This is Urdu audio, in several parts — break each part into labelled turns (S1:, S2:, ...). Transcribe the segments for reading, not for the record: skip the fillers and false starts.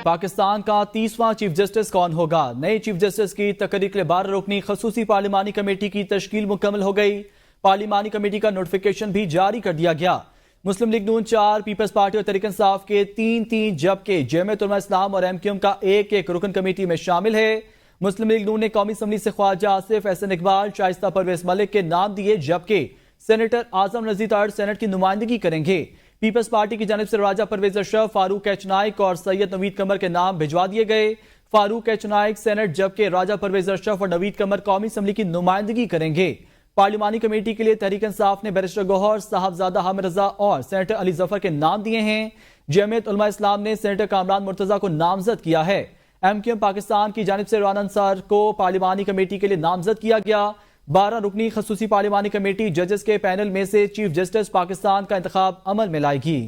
S1: پاکستان کا 30واں چیف جسٹس کون ہوگا؟ نئے چیف جسٹس کی تقرری کے لیے 12 رکنی خصوصی پارلیمانی کمیٹی کی تشکیل مکمل ہو گئی۔ پارلیمانی کمیٹی کا نوٹیفیکیشن بھی جاری کر دیا گیا۔ مسلم لیگ نون 4، پیپلز پارٹی اور تحریک انصاف کے 3 جبکہ جمعیت علماء اسلام اور ایم کیو ایم کا ایک رکن کمیٹی میں شامل ہے۔ مسلم لیگ نون نے قومی اسمبلی سے خواجہ آصف احسن اقبال، شائستہ پرویز ملک کے نام دیے، جبکہ سینیٹر اعظم نذیر ترڈ سینٹ کی نمائندگی کریں گے۔ پیپلز پارٹی کی جانب سے راجہ پرویز اشرف، فاروق ایچ نائک اور سید نوید قمر کے نام بھجوا دیے گئے۔ فاروق ایچ نائک سینٹ جبکہ راجہ پرویز اشرف اور نوید قمر قومی اسمبلی کی نمائندگی کریں گے۔ پارلیمانی کمیٹی کے لیے تحریک انصاف نے بیرسٹر گوہر، صاحبزادہ حامد رضا اور سینیٹر علی ظفر کے نام دیے ہیں۔ جمعیت علماء اسلام نے سینیٹر کامران مرتضی کو نامزد کیا ہے۔ ایم کیو ایم پاکستان کی جانب سے رانا انصار کو پارلیمانی کمیٹی کے لیے نامزد کیا گیا۔ 12 رکنی خصوصی پارلیمانی کمیٹی ججز کے پینل میں سے چیف جسٹس پاکستان کا انتخاب عمل میں لائے گی۔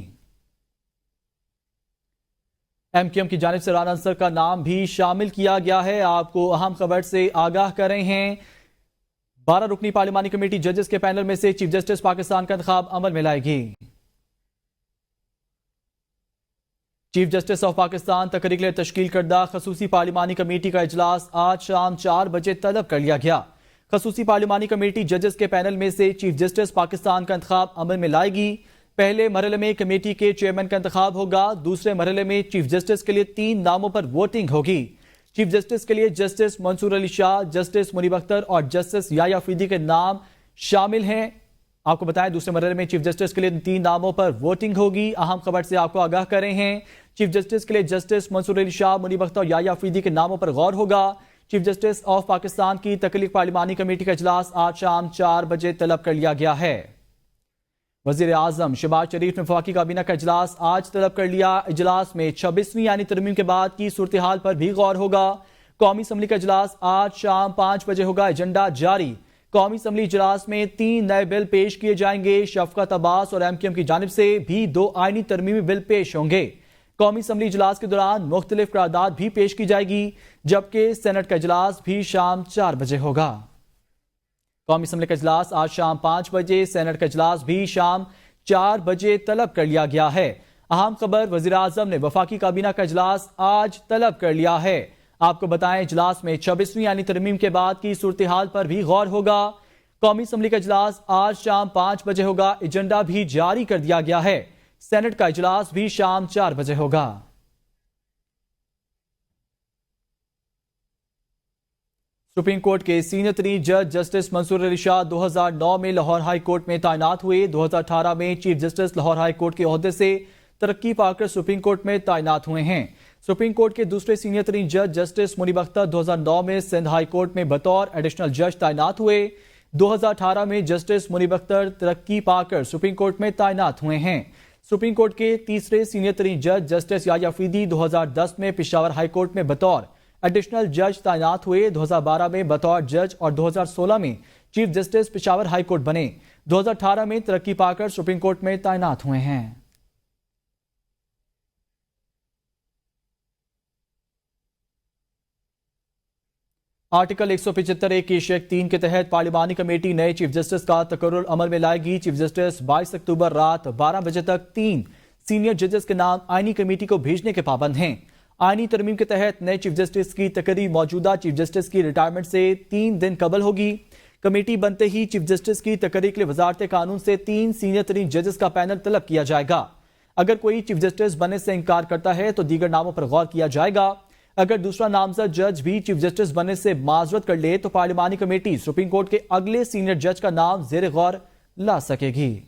S1: ایم کیو ایم کی جانب سے رانا انصار کا نام بھی شامل کیا گیا ہے۔ آپ کو اہم خبر سے آگاہ کر رہے ہیں۔ 12 رکنی پارلیمانی کمیٹی ججز کے پینل میں سے چیف جسٹس پاکستان کا انتخاب عمل میں لائے گی۔ چیف جسٹس آف پاکستان تقرری کے لیے تشکیل کردہ خصوصی پارلیمانی کمیٹی کا اجلاس آج شام 4 بجے طلب کر لیا گیا۔ خصوصی پارلیمانی کمیٹی ججز کے پینل میں سے چیف جسٹس پاکستان کا انتخاب عمل میں لائے گی۔ پہلے مرحلے میں کمیٹی کے چیئرمین کا انتخاب ہوگا۔ دوسرے مرحلے میں چیف جسٹس کے لیے 3 ناموں پر ووٹنگ ہوگی۔ چیف جسٹس کے لیے جسٹس منصور علی شاہ، جسٹس منیب اختر اور جسٹس یحییٰ افریدی کے نام شامل ہیں۔ آپ کو بتائیں دوسرے مرحلے میں چیف جسٹس کے لیے 3 ناموں پر ووٹنگ ہوگی۔ اہم خبر سے آپ کو آگاہ کر رہے ہیں۔ چیف جسٹس کے لیے جسٹس منصور علی شاہ، منیب اختر اور یحییٰ افریدی کے ناموں پر غور ہوگا۔ چیف جسٹس آف پاکستان کی تقرری پارلیمانی کمیٹی کا اجلاس آج شام 4 بجے طلب کر لیا گیا ہے۔ وزیر اعظم شہباز شریف نے وفاقی کابینہ کا اجلاس آج طلب کر لیا۔ اجلاس میں 26ویں یعنی ترمیم کے بعد کی صورتحال پر بھی غور ہوگا۔ قومی اسمبلی کا اجلاس آج شام 5 بجے ہوگا۔ ایجنڈا جاری۔ قومی اسمبلی اجلاس میں 3 نئے بل پیش کیے جائیں گے۔ شفقت عباس اور ایم کیو ایم کی جانب سے بھی 2 آئینی ترمیمی بل پیش ہوں گے۔ قومی اسمبلی اجلاس کے دوران مختلف قرارداد بھی پیش کی جائے گی، جبکہ سینٹ کا اجلاس بھی شام 4 بجے ہوگا۔ قومی اسمبلی کا اجلاس آج شام 5 بجے، سینٹ کا اجلاس بھی شام 4 بجے طلب کر لیا گیا ہے۔ اہم خبر، وزیر اعظم نے وفاقی کابینہ کا اجلاس آج طلب کر لیا ہے۔ آپ کو بتائیں اجلاس میں 26ویں یعنی ترمیم کے بعد کی صورتحال پر بھی غور ہوگا۔ قومی اسمبلی کا اجلاس آج شام 5 بجے ہوگا۔ ایجنڈا بھی جاری کر دیا گیا ہے۔ سینٹ کا اجلاس بھی شام 4 بجے ہوگا۔ سپریم کورٹ کے سینئر ترین جج جسٹس منصور علی شاہ 2009 میں لاہور ہائی کورٹ میں تعینات ہوئے۔ 2018 میں chief justice Lahore high court کے عہدے سے ترقی پا کر سپریم کورٹ میں تعینات ہوئے ہیں۔ سپریم کورٹ کے دوسرے سینئر ترین جج جسٹس منیب اختر 2009 میں سندھ ہائی کورٹ میں بطور ایڈیشنل جج تعینات ہوئے۔ 2018 میں جسٹس منیب اختر ترقی پا کر سپریم کورٹ میں تعینات ہوئے ہیں۔ سپریم کورٹ کے تیسرے سینئر ترین جج جسٹس یحییٰ افریدی 2010 میں پشاور ہائی کورٹ میں بطور ایڈیشنل جج تعینات ہوئے۔ 2012 میں بطور جج اور 2016 میں chief justice Peshawar high court بنے۔ 2018 میں ترقی پا کر سپریم کورٹ میں تعینات ہوئے ہیں۔ آرٹیکل 175 کی شق 3 کے تحت پارلیمانی کمیٹی نئے چیف جسٹس کا تقرر عمل میں لائے گی۔ چیف جسٹس 22 اکتوبر رات 12 بجے تک 3 سینئر ججز کے نام آئینی کمیٹی کو بھیجنے کے پابند ہیں۔ آئینی ترمیم کے تحت نئے چیف جسٹس کی تقرری موجودہ چیف جسٹس کی ریٹائرمنٹ سے 3 دن قبل ہوگی۔ کمیٹی بنتے ہی چیف جسٹس کی تقرری کے لیے وزارت قانون سے 3 سینئر ترین ججز کا پینل طلب کیا جائے گا۔ اگر کوئی چیف جسٹس بننے سے انکار کرتا ہے تو دیگر ناموں پر غور کیا جائے گا۔ اگر دوسرا نامزد جج بھی چیف جسٹس بننے سے معذرت کر لے تو پارلیمانی کمیٹی سپریم کورٹ کے اگلے سینئر جج کا نام زیر غور لا سکے گی۔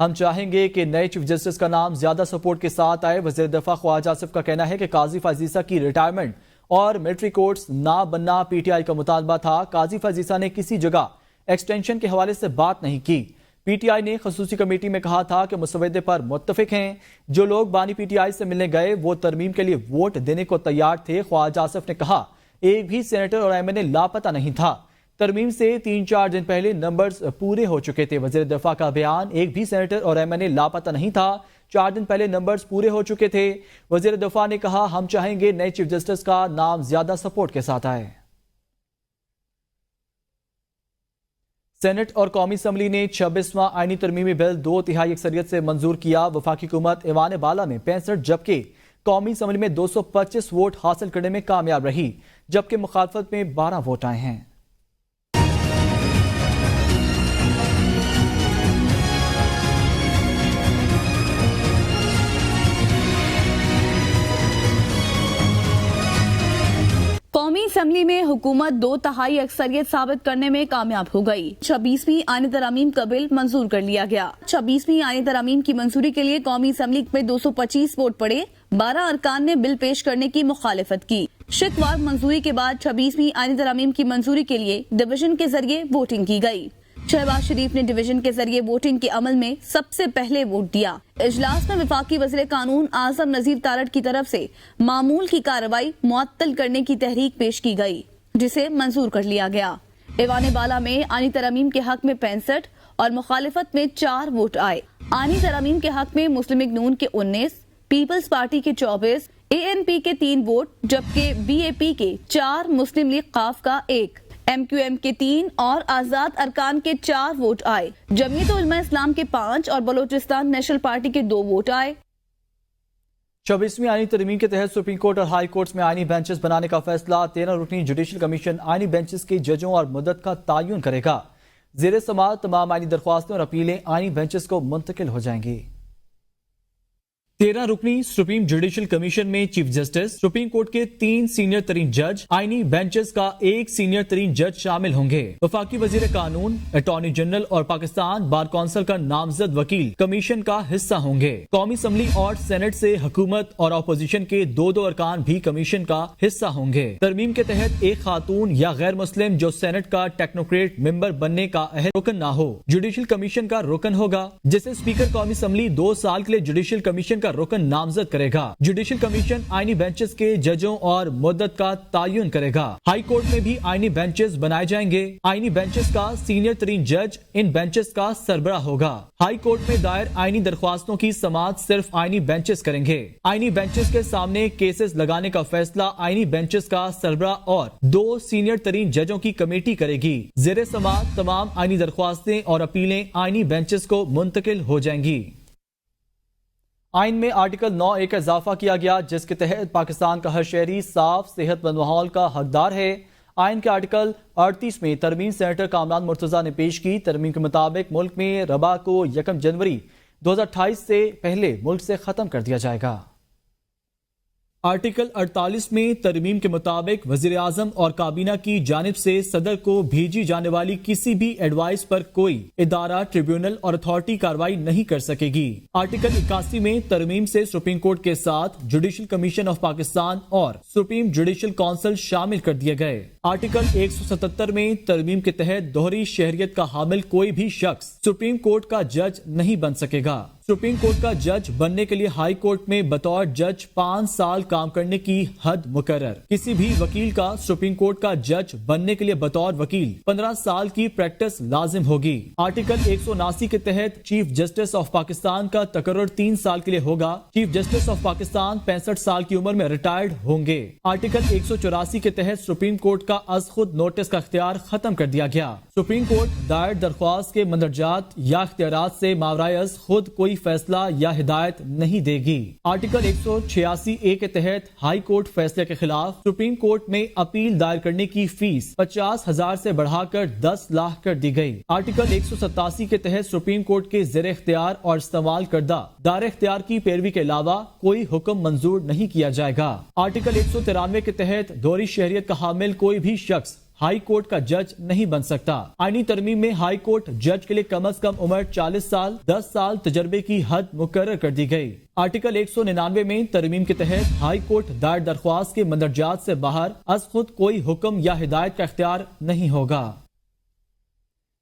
S1: ہم چاہیں گے کہ نئے چیف جسٹس کا نام زیادہ سپورٹ کے ساتھ آئے۔ وزیر دفاع خواجہ آصف کا کہنا ہے کہ قاضی فائز عیسیٰ کی ریٹائرمنٹ اور ملٹری کورٹس نہ بننا پی ٹی آئی کا مطالبہ تھا۔ قاضی فائز عیسیٰ نے کسی جگہ ایکسٹینشن کے حوالے سے بات نہیں کی۔ پی ٹی آئی نے خصوصی کمیٹی میں کہا تھا کہ مسودے پر متفق ہیں۔ جو لوگ بانی پی ٹی آئی سے ملنے گئے وہ ترمیم کے لیے ووٹ دینے کو تیار تھے۔ خواجہ آصف نے کہا ایک بھی سینیٹر اور ایم این اے لاپتہ نہیں تھا۔ ترمیم سے 3-4 دن پہلے نمبرز پورے ہو چکے تھے۔ وزیر دفاع کا بیان، ایک بھی سینیٹر اور ایم این اے لاپتہ نہیں تھا، 4 دن پہلے نمبرز پورے ہو چکے تھے۔ وزیر دفاع نے کہا ہم چاہیں گے نئے چیف جسٹس کا نام زیادہ سپورٹ کے ساتھ آئے۔ سینٹ اور قومی اسمبلی نے 26واں آئینی ترمیمی بل 2/3 اکثریت سے منظور کیا. وفاقی حکومت ایوان بالا میں 65 جبکہ قومی اسمبلی میں 225 ووٹ حاصل کرنے میں کامیاب رہی، جبکہ مخالفت میں 12 ووٹ آئے ہیں.
S2: قومی اسمبلی میں حکومت 2/3 اکثریت ثابت کرنے میں کامیاب ہو گئی. 26ویں آئینی ترامیم کا بل منظور کر لیا گیا. 26ویں آئینی ترامیم کی منظوری کے لیے قومی اسمبلی میں 225 ووٹ پڑے. 12 ارکان نے بل پیش کرنے کی مخالفت کی. شکوار منظوری کے بعد 26ویں آئینی ترامیم کی منظوری کے لیے ڈویژن کے ذریعے ووٹنگ کی گئی. شہباز شریف نے ڈویژن کے ذریعے ووٹنگ کے عمل میں سب سے پہلے ووٹ دیا. اجلاس میں وفاقی وزیر قانون اعظم نذیر تارڑ کی طرف سے معمول کی کارروائی معطل کرنے کی تحریک پیش کی گئی، جسے منظور کر لیا گیا. ایوان بالا میں آئینی ترامیم کے حق میں 65 اور مخالفت میں 4 ووٹ آئے. آئینی ترامیم کے حق میں مسلم لیگ نون کے 19، پیپلز پارٹی کے 24، ANP کے 3 ووٹ، جبکہ BAP کے 4، مسلم لیگ قاف کا 1، MQM کے 3 اور آزاد ارکان کے 4 ووٹ آئے. جمعیت علماء اسلام کے 5 اور بلوچستان نیشنل پارٹی کے 2 ووٹ آئے.
S1: 26ویں آئینی ترمیم کے تحت سپریم کورٹ اور ہائی کورٹس میں آئینی بینچز بنانے کا فیصلہ. 13 رکنی جوڈیشل کمیشن آئینی بینچز کے ججوں اور مدت کا تعین کرے گا. زیر سماعت تمام آئینی درخواستیں اور اپیلیں آئینی بینچز کو منتقل ہو جائیں گی. 13 رکنی سپریم جوڈیشل کمیشن میں چیف جسٹس، سپریم کورٹ کے 3 سینئر ترین جج، آئینی بینچز کا 1 سینئر ترین جج شامل ہوں گے. وفاقی وزیر قانون، اٹارنی جنرل اور پاکستان بار کونسل کا نامزد وکیل کمیشن کا حصہ ہوں گے. قومی اسمبلی اور سینٹ سے حکومت اور اپوزیشن کے 2 ارکان بھی کمیشن کا حصہ ہوں گے. ترمیم کے تحت ایک خاتون یا غیر مسلم جو سینٹ کا ٹیکنوکریٹ ممبر بننے کا اہل رکن نہ ہو جوڈیشل کمیشن کا رکن ہوگا، جسے اسپیکر قومی اسمبلی 2 سال کے لیے جوڈیشل کمیشن کا رکن نامزد کرے گا. جوڈیشل کمیشن آئینی بینچز کے ججوں اور مدت کا تعین کرے گا. ہائی کورٹ میں بھی آئینی بینچز بنائے جائیں گے. آئینی بینچز کا سینئر ترین جج ان بینچز کا سربراہ ہوگا. ہائی کورٹ میں دائر آئینی درخواستوں کی سماعت صرف آئینی بینچز کریں گے. آئینی بینچز کے سامنے کیسز لگانے کا فیصلہ آئینی بینچز کا سربراہ اور 2 سینئر ترین ججوں کی کمیٹی کرے گی. زیر سماعت تمام آئینی درخواستیں اور اپیلیں آئینی بینچز کو منتقل ہو جائیں گی. آئین میں آرٹیکل 9(a) کا اضافہ کیا گیا، جس کے تحت پاکستان کا ہر شہری صاف صحت مند ماحول کا حقدار ہے. آئین کے آرٹیکل 38 میں ترمیم سینیٹر کامران مرتضیٰ نے پیش کی. ترمیم کے مطابق ملک میں ربا کو 1 جنوری 2028 سے پہلے ملک سے ختم کر دیا جائے گا. آرٹیکل 48 میں ترمیم کے مطابق وزیر اعظم اور کابینہ کی جانب سے صدر کو بھیجی جانے والی کسی بھی ایڈوائس پر کوئی ادارہ، ٹریبیونل اور اتھارٹی کارروائی نہیں کر سکے گی. آرٹیکل 81 میں ترمیم سے سپریم کورٹ کے ساتھ جوڈیشل کمیشن آف پاکستان اور سپریم جوڈیشل کونسل شامل کر دیے گئے. آرٹیکل 177 میں ترمیم کے تحت دوہری شہریت کا حامل کوئی بھی شخص سپریم کورٹ کا جج نہیں بن سکے گا. سپریم کورٹ کا جج بننے کے لیے ہائی کورٹ میں بطور جج 5 سال کام کرنے کی حد مقرر. کسی بھی وکیل کا سپریم کورٹ کا جج بننے کے لیے بطور وکیل 15 سال کی پریکٹس لازم ہوگی. آرٹیکل 179 کے تحت چیف جسٹس آف پاکستان کا تقرر 3 سال کے لیے ہوگا. چیف جسٹس آف پاکستان 65 سال کی عمر میں ریٹائرڈ ہوں گے. آرٹیکل 184 کے تحت سپریم کورٹ کا از خود نوٹس کا اختیار ختم کر دیا گیا. سپریم کورٹ دائر درخواست کے مندرجات یا اختیارات سے ماوراء از خود کوئی فیصلہ یا ہدایت نہیں دے گی. آرٹیکل 186(a) کے تحت ہائی کورٹ فیصلے کے خلاف سپریم کورٹ میں اپیل دائر کرنے کی فیس 50,000 سے بڑھا کر 10 لاکھ کر دی گئی. آرٹیکل 187 کے تحت سپریم کورٹ کے زیر اختیار اور استعمال کردہ دائر اختیار کی پیروی کے علاوہ کوئی حکم منظور نہیں کیا جائے گا. آرٹیکل 193 کے تحت دوہری شہریت کا حامل کوئی بھی شخص ہائی کورٹ کا جج نہیں بن سکتا. آئینی ترمیم میں ہائی کورٹ جج کے لیے کم از کم عمر 40 سال 10 سال تجربے کی حد مقرر کر دی گئی. آرٹیکل 199 میں ترمیم کے تحت ہائی کورٹ دائر درخواست کے مندرجات سے باہر از خود کوئی حکم یا ہدایت کا اختیار نہیں ہوگا.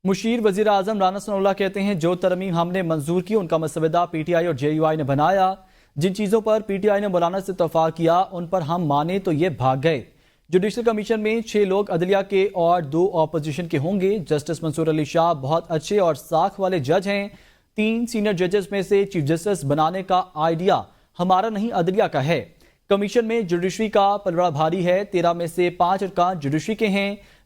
S1: مشیر وزیر اعظم رانا ثناء اللہ کہتے ہیں جو ترمیم ہم نے منظور کی ان کا مسودہ پی ٹی آئی اور JUI نے بنایا. جن چیزوں پر پی ٹی آئی نے مولانا سے اتفاق کیا ان پر ہم مانے تو یہ بھاگ گئے. جوڈیشل کمیشن میں 6 لوگ عدلیہ کے اور 2 اپوزیشن کے ہوں گے. جسٹس منصور علی شاہ بہت اچھے اور ساکھ والے جج ہیں. 3 سینئر ججز میں سے چیف جسٹس بنانے کا آئیڈیا ہمارا نہیں عدلیہ کا ہے. کمیشن میں جوڈیشری کا پلڑا بھاری ہے. 13 میں سے 5 ارکان جوڈیشری کے ہیں.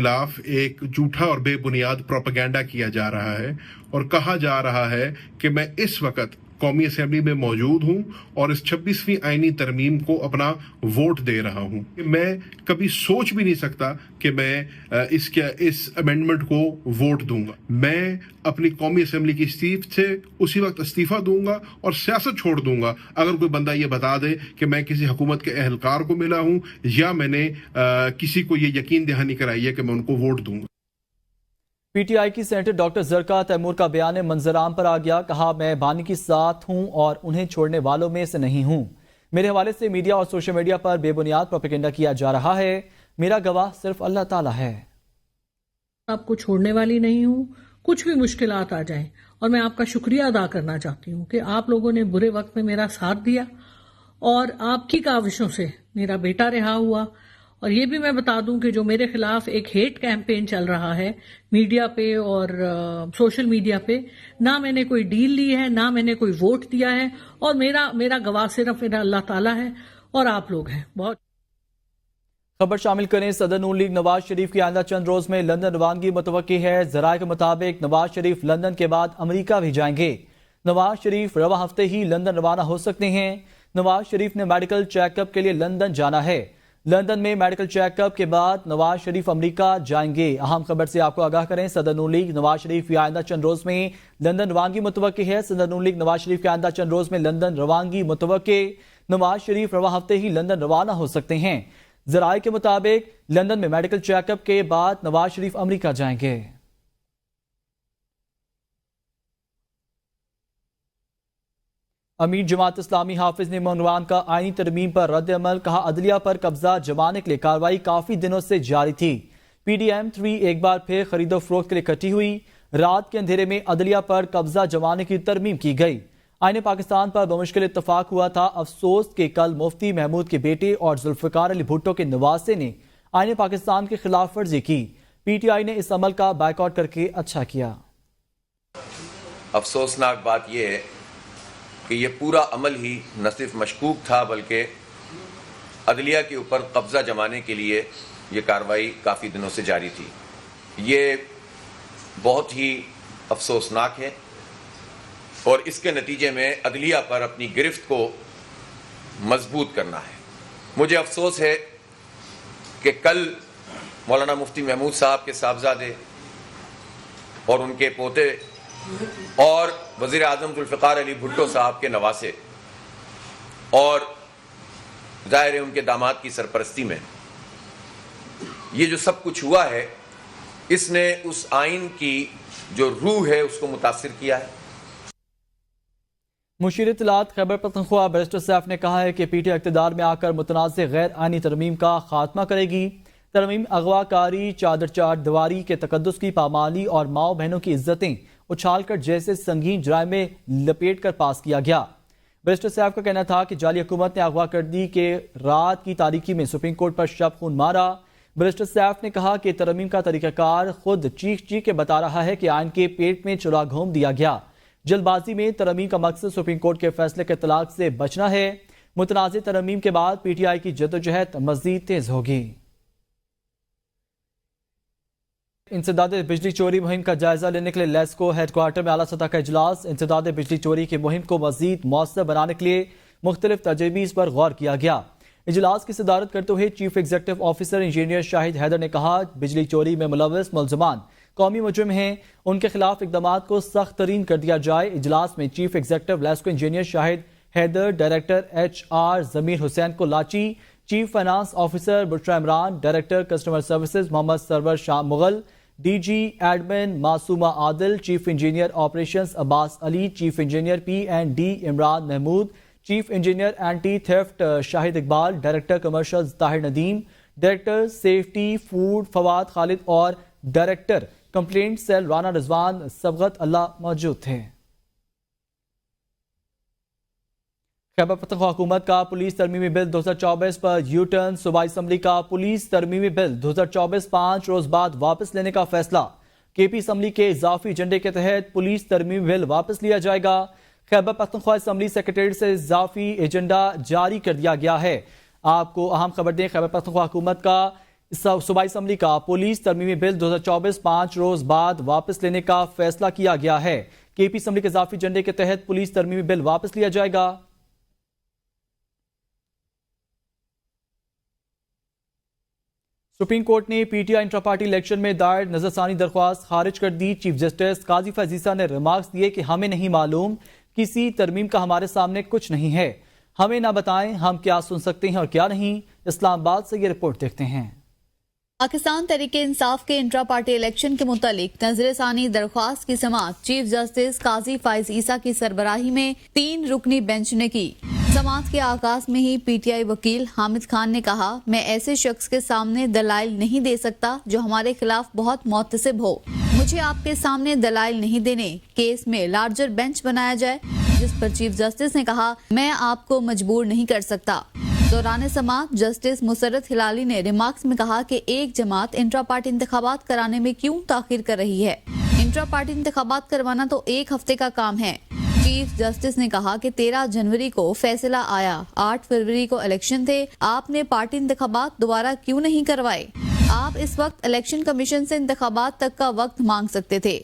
S3: خلاف ایک جھوٹا اور بے بنیاد پروپیگنڈا کیا جا رہا ہے اور کہا جا رہا ہے کہ میں اس وقت قومی اسمبلی میں موجود ہوں اور اس 26ویں آئینی ترمیم کو اپنا ووٹ دے رہا ہوں. میں کبھی سوچ بھی نہیں سکتا کہ میں اس امینڈمنٹ کو ووٹ دوں گا. میں اپنی قومی اسمبلی کی سیٹ سے اسی وقت استعفیٰ دوں گا اور سیاست چھوڑ دوں گا اگر کوئی بندہ یہ بتا دے کہ میں کسی حکومت کے اہلکار کو ملا ہوں یا میں نے کسی کو یہ یقین دہانی کرائی ہے کہ میں ان کو ووٹ دوں گا.
S1: پی ٹی آئی کی سینیٹر ڈاکٹر زرقا تیمور کا بیان منظر عام پر آ گیا. کہا میں بانی کے ساتھ ہوں اور انہیں چھوڑنے والوں میں سے نہیں ہوں. میرے حوالے سے میڈیا اور سوشل میڈیا پر بے بنیاد پروپیگنڈا کیا جا رہا ہے. میرا گواہ صرف اللہ تعالیٰ ہے.
S4: آپ کو چھوڑنے والی نہیں ہوں. کچھ بھی مشکلات آ جائیں اور میں آپ کا شکریہ ادا کرنا چاہتی ہوں کہ آپ لوگوں نے برے وقت میں میرا ساتھ دیا اور آپ کی کاوشوں سے میرا بیٹا رہا ہوا. اور یہ بھی میں بتا دوں کہ جو میرے خلاف ایک ہیٹ کیمپین چل رہا ہے میڈیا پہ اور سوشل میڈیا پہ، نہ میں نے کوئی ڈیل لی ہے، نہ میں نے کوئی ووٹ دیا ہے، اور میرا گواہ صرف میرا اللہ تعالیٰ ہے اور آپ لوگ ہیں. بہت
S1: خبر شامل کریں. صدر نون لیگ نواز شریف کی آئندہ چند روز میں لندن روانگی متوقع ہے. ذرائع کے مطابق نواز شریف لندن کے بعد امریکہ بھی جائیں گے. نواز شریف رواں ہفتے ہی لندن روانہ ہو سکتے ہیں. نواز شریف نے میڈیکل چیک اپ کے لیے لندن جانا ہے. لندن میں میڈیکل چیک اپ کے بعد نواز شریف امریکہ جائیں گے. اہم خبر سے آپ کو آگاہ کریں. صدر نون لیگ نواز شریف کی آئندہ چند روز میں لندن روانگی متوقع ہے. صدر نون لیگ نواز شریف کی آئندہ چند روز میں لندن روانگی متوقع. نواز شریف رواں ہفتے ہی لندن روانہ ہو سکتے ہیں. ذرائع کے مطابق لندن میں میڈیکل چیک اپ کے بعد نواز شریف امریکہ جائیں گے. امیر جماعت اسلامی حافظ نے عنوان کا آئینی ترمیم پر رد عمل. کہا عدلیہ پر قبضہ جمانے کے لیے کارروائی کافی دنوں سے جاری تھی. پی ڈی ایم 3 ایک بار پھر خرید و فروخت کے لیے کٹی ہوئی. رات کے اندھیرے میں عدلیہ پر قبضہ جمانے کی ترمیم کی گئی. آئین پاکستان پر بمشکل اتفاق ہوا تھا. افسوس کہ کل مفتی محمود کے بیٹے اور ذوالفقار علی بھٹو کے نواسے نے آئین پاکستان کے خلاف ورزی کی. پی ٹی آئی نے اس عمل کا بائیکاٹ کر کے اچھا کیا.
S5: افسوسناک بات یہ ہے کہ یہ پورا عمل ہی نہ صرف مشکوک تھا بلکہ عدلیہ کے اوپر قبضہ جمانے کے لیے یہ کارروائی کافی دنوں سے جاری تھی. یہ بہت ہی افسوسناک ہے اور اس کے نتیجے میں عدلیہ پر اپنی گرفت کو مضبوط کرنا ہے. مجھے افسوس ہے کہ کل مولانا مفتی محمود صاحب کے صاحبزادے اور ان کے پوتے اور وزیر اعظم ذوالفقار علی بھٹو صاحب کے نواسے اور ظاہر ہے ان کے داماد کی سرپرستی میں یہ جو سب کچھ ہوا ہے، اس نے اس آئین کی جو روح ہے اس کو متاثر کیا ہے.
S1: مشیر اطلاعات خیبر پختونخوا بیرسٹر سیف نے کہا ہے کہ پی ٹی آئی اقتدار میں آ کر متنازع غیر آئینی ترمیم کا خاتمہ کرے گی. ترمیم اغوا کاری، چادر چار دیواری کے تقدس کی پامالی اور ماؤں بہنوں کی عزتیں اچھال کر جیسے سنگین جرائم میں لپیٹ کر پاس کیا گیا. بیرسٹر صاحب کا کہنا تھا کہ جعلی حکومت نے اغوا کر دی کہ رات کی تاریکی میں سپریم کورٹ پر شب خون مارا. بیرسٹر صاحب نے کہا کہ ترمیم کا طریقہ کار خود چیخ کے بتا رہا ہے کہ آئین کے پیٹ میں چرا گھوم دیا گیا. جلد بازی میں ترمیم کا مقصد سپریم کورٹ کے فیصلے کے طلاق سے بچنا ہے. متنازع ترمیم کے بعد پی ٹی آئی کی جدوجہد مزید تیز ہوگی. انسداد بجلی چوری مہم کا جائزہ لینے کے لیے لیسکو ہیڈ کوارٹر میں اعلیٰ سطح کا اجلاس. انسداد بجلی چوری کی مہم کو مزید مؤثر بنانے کے لیے مختلف تجاویز پر غور کیا گیا. اجلاس کی صدارت کرتے ہوئے chief executive officer engineer Shahid Haider نے کہا بجلی چوری میں ملوث ملزمان قومی مجرم ہیں، ان کے خلاف اقدامات کو سخت ترین کر دیا جائے. اجلاس میں chief executive LESCO engineer Shahid Haider, director HR Zameer Hussain Kolachi, chief finance officer Bushra Imran, director customer services Muhammad Sarwar Shah Mughal, D G admin Masooma Adil, chief engineer operations Abbas Ali, chief engineer P&D Imran Mahmood, chief engineer anti theft Shahid Iqbal, director commercial Tahir Nadeem, director safety food Fawad Khalid اور director complaint cell Rana Rizwan Sibghatullah موجود تھے. خیبر پختونخوا حکومت کا پولیس ترمیمی بل 2024 پر یو ٹرن. صوبائی اسمبلی کا پولیس ترمیمی بل 2024 5 روز بعد واپس لینے کا فیصلہ. کے پی اسمبلی کے اضافی ایجنڈے کے تحت پولیس ترمیمی بل واپس لیا جائے گا. خیبر پختونخوا اسمبلی سیکریٹریٹ سے اضافی ایجنڈا جاری کر دیا گیا ہے. آپ کو اہم خبر دیں، خیبر پختونخوا حکومت کا صوبائی اسمبلی کا پولیس ترمیمی بل 2024 5 روز بعد واپس لینے کا فیصلہ کیا گیا ہے۔ کے پی اسمبلی کے اضافی ایجنڈے کے تحت پولیس ترمیمی بل واپس لیا جائے گا۔ سپریم کورٹ نے P T I intra party election میں دائر نظرثانی درخواست خارج کر دی۔ چیف جسٹس قاضی فیض عیسیٰ نے ریمارکس دیے کہ ہمیں نہیں معلوم، کسی ترمیم کا ہمارے سامنے کچھ نہیں ہے، ہمیں نہ بتائیں ہم کیا سن سکتے ہیں اور کیا نہیں۔ اسلام آباد سے یہ رپورٹ دیکھتے ہیں۔
S2: پاکستان تحریک انصاف کے انٹرا پارٹی الیکشن کے متعلق نظر ثانی درخواست کی سماعت چیف جسٹس قاضی فیض عیسیٰ کی سربراہی میں 3 رکنی بینچ نے کی۔ سماعت کے آغاز میں ہی پی ٹی آئی وکیل حامد خان نے کہا، میں ایسے شخص کے سامنے دلائل نہیں دے سکتا جو ہمارے خلاف بہت محتسب ہو، مجھے آپ کے سامنے دلائل نہیں دینے، کیس میں لارجر بینچ بنایا جائے، جس پر چیف جسٹس نے کہا، میں آپ کو مجبور نہیں کر سکتا۔ دوران سماعت جسٹس مسرت ہلالی نے ریمارکس میں کہا کہ ایک جماعت انٹرا پارٹی انتخابات کرانے میں کیوں تاخیر کر رہی ہے؟ انٹرا پارٹی انتخابات کروانا تو 1 ہفتے کا کام ہے۔ چیف جسٹس نے کہا کہ 13 جنوری کو فیصلہ آیا، 8 فروری کو الیکشن تھے، آپ نے پارٹی انتخابات دوبارہ کیوں نہیں کروائے؟ آپ اس وقت الیکشن کمیشن سے انتخابات تک کا وقت مانگ سکتے تھے۔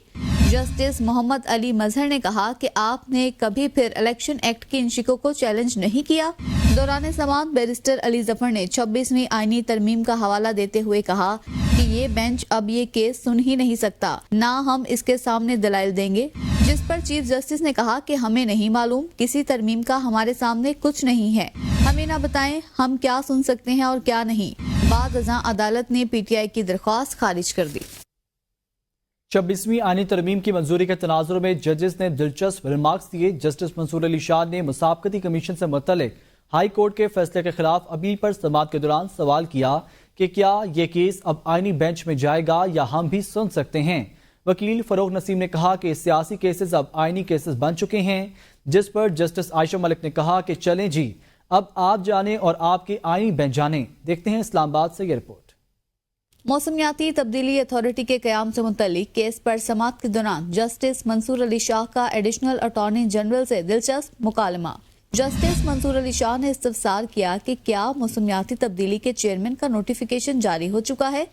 S2: جسٹس محمد علی مظہر نے کہا کہ آپ نے کبھی پھر الیکشن ایکٹ کی ان شقوں کو چیلنج نہیں کیا۔ دوران سماعت بیرسٹر علی ظفر نے 26ویں آئینی ترمیم کا حوالہ دیتے ہوئے کہا کہ یہ بینچ اب یہ کیس سن ہی نہیں سکتا، نہ ہم اس کے سامنے دلائل دیں گے، جس پر چیف جسٹس نے کہا کہ ہمیں نہیں معلوم، کسی ترمیم کا ہمارے سامنے کچھ نہیں ہے، ہمیں نہ بتائیں ہم کیا سن سکتے ہیں اور کیا نہیں۔ بعد ازاں عدالت نے پی ٹی آئی کی درخواست خارج کر دی۔
S1: 26ویں آئینی ترمیم کی منظوری کے تناظر میں ججز نے دلچسپ ریمارکس دیے۔ جسٹس منصور علی شاہ نے مسابقتی کمیشن سے متعلق ہائی کورٹ کے فیصلے کے خلاف اپیل پر سماعت کے دوران سوال کیا کہ کیا یہ کیس اب آئینی بینچ میں جائے گا یا ہم بھی سن سکتے ہیں۔ وکیل فروغ نسیم نے کہا کہ سیاسی کیسز اب آئینی کیسز بن چکے ہیں، جس پر جسٹس عائشہ ملک نے کہا کہ چلیں جی اب آپ جانیں اور آپ کے آئینی بینچ جانیں۔ دیکھتے ہیں اسلام آباد سے یہ رپورٹ۔
S2: موسمیاتی تبدیلی اتھارٹی کے قیام سے متعلق کیس پر سماعت کے دوران جسٹس منصور علی شاہ کا ایڈیشنل اٹارنی جنرل سے دلچسپ مکالمہ۔ جسٹس منصور علی شاہ نے استفسار کیا کہ کیا موسمیاتی تبدیلی کے چیئرمین کا نوٹیفیکیشن جاری ہو چکا ہے،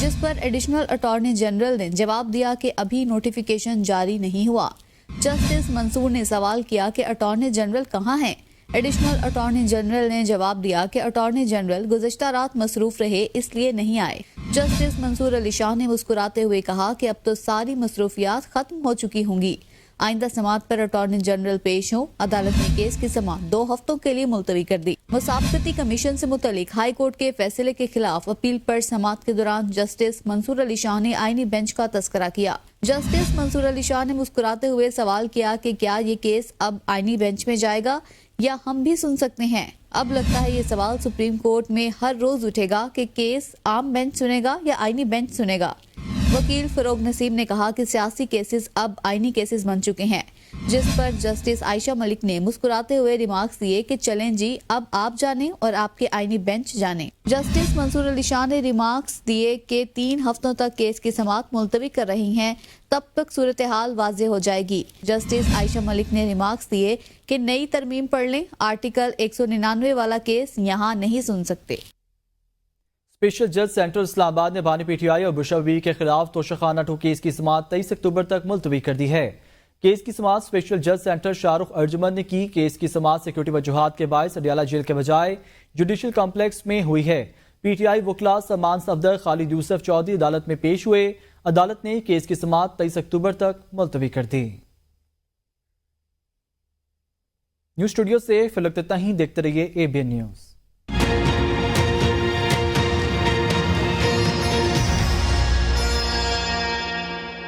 S2: جس پر ایڈیشنل اٹارنی جنرل نے جواب دیا کہ ابھی نوٹیفیکیشن جاری نہیں ہوا۔ جسٹس منصور نے سوال کیا کہ اٹارنی جنرل کہاں ہیں؟ ایڈیشنل اٹارنی جنرل نے جواب دیا کہ اٹارنی جنرل گزشتہ رات مصروف رہے، اس لیے نہیں آئے۔ جسٹس منصور علی شاہ نے مسکراتے ہوئے کہا کہ اب تو ساری مصروفیات ختم ہو چکی ہوں گی، آئندہ سماعت پر اٹارنی جنرل پیش ہوں۔ عدالت نے کیس کی سماعت 2 ہفتوں کے لیے ملتوی کر دی۔ مسابقتی کمیشن سے متعلق ہائی کورٹ کے فیصلے کے خلاف اپیل پر سماعت کے دوران جسٹس منصور علی شاہ نے آئینی بینچ کا تذکرہ کیا۔ جسٹس منصور علی شاہ نے مسکراتے ہوئے سوال کیا کہ کیا یہ کیس اب آئینی بینچ میں جائے گا یا ہم بھی سن سکتے ہیں؟ اب لگتا ہے یہ سوال سپریم کورٹ میں ہر روز اٹھے گا کہ کیس عام بینچ سنے گا یا آئینی بینچ سنے گا۔ وکیل فروغ نسیم نے کہا کہ سیاسی کیسز اب آئینی کیسز بن چکے ہیں، جس پر جسٹس عائشہ ملک نے مسکراتے ہوئے ریمارکس دیے کہ چلیں جی اب آپ جانیں اور آپ کے آئینی بینچ جانیں۔ جسٹس منصور علی شاہ نے ریمارکس دیے کہ 3 ہفتوں تک کیس کی سماعت ملتوی کر رہی ہیں، تب تک صورتحال واضح ہو جائے گی۔ جسٹس عائشہ ملک نے ریمارکس دیے کہ نئی ترمیم پڑھ لیں، آرٹیکل 199 والا کیس یہاں نہیں سن سکتے۔
S1: اسپیشل جج سینٹر اسلام آباد نے بانی پی ٹی آئی اور بشرا بی کے خلاف توشخانہ 2 کیس کی سماعت 23 اکتوبر تک ملتوی کر دی ہے۔ کیس کی سماعت اسپیشل جج سینٹر شاہ رخ ارجمن نے کی۔ کیس کی سماعت سیکورٹی وجوہات کے باعث اڈیالہ جیل کے بجائے جوڈیشل کمپلیکس میں ہوئی ہے۔ پی ٹی آئی وکلاء سلمان صفدر، خالد یوسف چودھری عدالت میں پیش ہوئے۔ عدالت نے کیس کی سماعت 23 اکتوبر تک ملتوی کر دی۔ نیوز اسٹوڈیو سے فی الوقت اتنا ہی، دیکھتے رہیے ABN نیوز۔